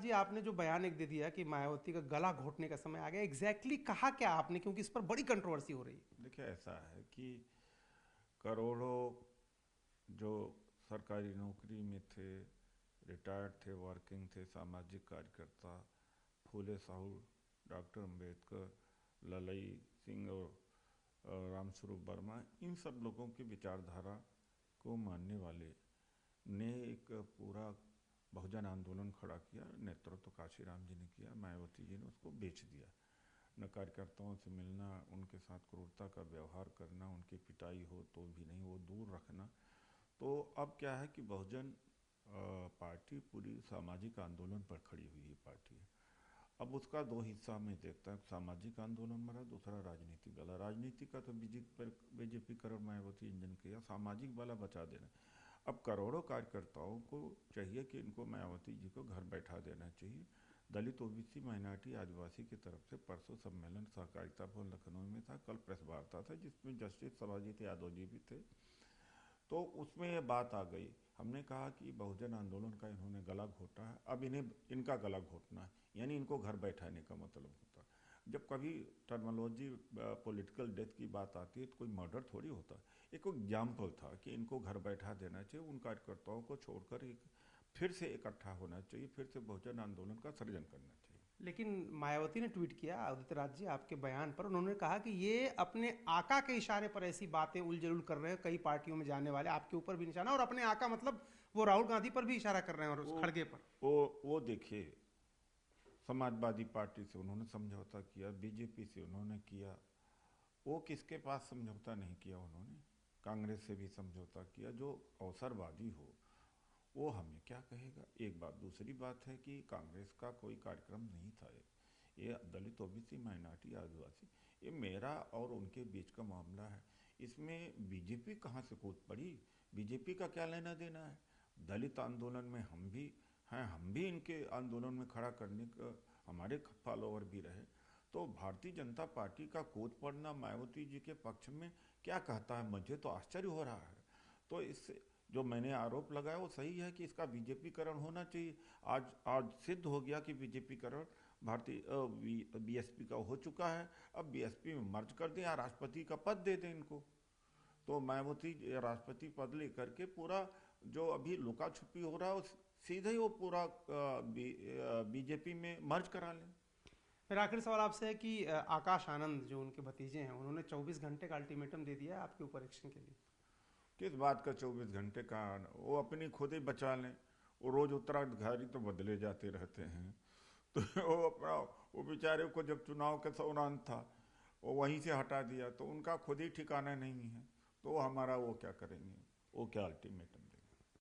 जी, आपने जो बयान एक दे दिया कि मायावती का गला घोटने का समय आ गया, एग्जैक्टली कहा क्या आपने, क्योंकि इस पर बड़ी कंट्रोवर्सी हो रही है। देखिए, ऐसा है कि करोड़ों जो सरकारी नौकरी में थे, रिटायर्ड थे, वर्किंग थे, सामाजिक कार्यकर्ता, फूले साहू, डॉक्टर अंबेडकर, ललई सिंह और रामस्वरूप वर्मा, इन सब लोगों की विचारधारा को मानने वाले ने एक पूरा बहुजन आंदोलन खड़ा किया। नेतृत्व तो काशीराम जी ने किया, मायावती जी ने उसको बेच दिया। न कार्यकर्ताओं से मिलना, उनके साथ क्रूरता का व्यवहार करना, उनकी पिटाई हो तो भी नहीं, वो दूर रखना। तो अब क्या है कि बहुजन पार्टी पूरी सामाजिक आंदोलन पर खड़ी हुई पार्टी है। अब उसका दो हिस्सा में देखता है, सामाजिक आंदोलन मरा, दूसरा राजनीतिक वाला। राजनीतिक का तो बीजेपी करण मायावती इंजन किया, सामाजिक वाला बचा देना। अब करोड़ों कार्यकर्ताओं को चाहिए कि इनको मायावती जी को घर बैठा देना चाहिए। दलित, ओबीसी, माइनॉरिटी, आदिवासी की तरफ से परसों सम्मेलन सहकारिता भवन लखनऊ में था, कल प्रेस वार्ता था जिसमें जस्टिस सभाजीत यादव जी भी थे। तो उसमें ये बात आ गई। हमने कहा कि बहुजन आंदोलन का इन्होंने गला घोटा है, अब इन्हें इनका गला घोटना है, यानी इनको घर बैठाने का मतलब होता है। जब कभी टर्मोलॉजी पॉलिटिकल डेथ की बात आती है तो कोई मर्डर थोड़ी होता है। एक एग्जाम्पल था कि इनको घर बैठा देना चाहिए, उन कार्यकर्ताओं को छोड़कर एक फिर से इकट्ठा होना चाहिए, फिर से बहुजन आंदोलन का सृजन करना चाहिए। लेकिन मायावती ने ट्वीट किया आदित्य राज जी आपके बयान पर, उन्होंने कहा कि ये अपने आका के इशारे पर ऐसी बातें उलझुल कर रहे हैं, कई पार्टियों में जाने वाले आपके ऊपर भी निशाना, और अपने आका मतलब वो राहुल गांधी पर भी इशारा कर रहे हैं और उस वो खड़गे पर। वो देखिए, समाजवादी पार्टी से उन्होंने समझौता किया, बीजेपी से उन्होंने किया। वो किसके पास समझौता नहीं किया उन्होंने? कांग्रेस से भी समझौता किया। जो अवसरवादी हो वो हमें क्या कहेगा? एक बात। दूसरी बात है कि कांग्रेस का कोई कार्यक्रम नहीं था ये दलित, ओबीसी, माइनॉरिटी, आदिवासी, ये मेरा और उनके बीच का मामला है। इसमें बीजेपी कहाँ से कूद पड़ी? बीजेपी का क्या लेना देना है? दलित आंदोलन में हम भी हैं, हम भी इनके आंदोलन में खड़ा करने का हमारे फॉलोअर भी रहे। तो भारतीय जनता पार्टी का कूद पड़ना मायावती जी के पक्ष में क्या कहता है, मुझे तो आश्चर्य हो रहा है। तो इस जो मैंने आरोप लगाया वो सही है कि इसका बीजेपीकरण होना चाहिए। आज आज सिद्ध हो गया कि बीजेपीकरण भारतीय बीएसपी का हो चुका है। अब बीएसपी में मर्ज कर दें या राष्ट्रपति का पद दे दें इनको। तो मायावती राष्ट्रपति पद लेकर के पूरा जो अभी लुका छुपी हो रहा है सीधे ही वो पूरा बीजेपी में मर्ज करा लें। मेरा आखिरी सवाल आपसे है कि आकाश आनंद जो उनके भतीजे हैं, उन्होंने 24 घंटे का अल्टीमेटम दे दिया है आपके ऊपर एक्शन के लिए। किस बात का 24 घंटे का? वो अपनी खुद ही बचा लें। वो रोज उत्तराधिकारी तो बदले जाते रहते हैं। तो वो अपना, वो बेचारे को जब चुनाव के दौरान था वो वहीं से हटा दिया, तो उनका खुद ही ठिकाना नहीं है। तो हमारा वो क्या करेंगे? वो क्या अल्टीमेटम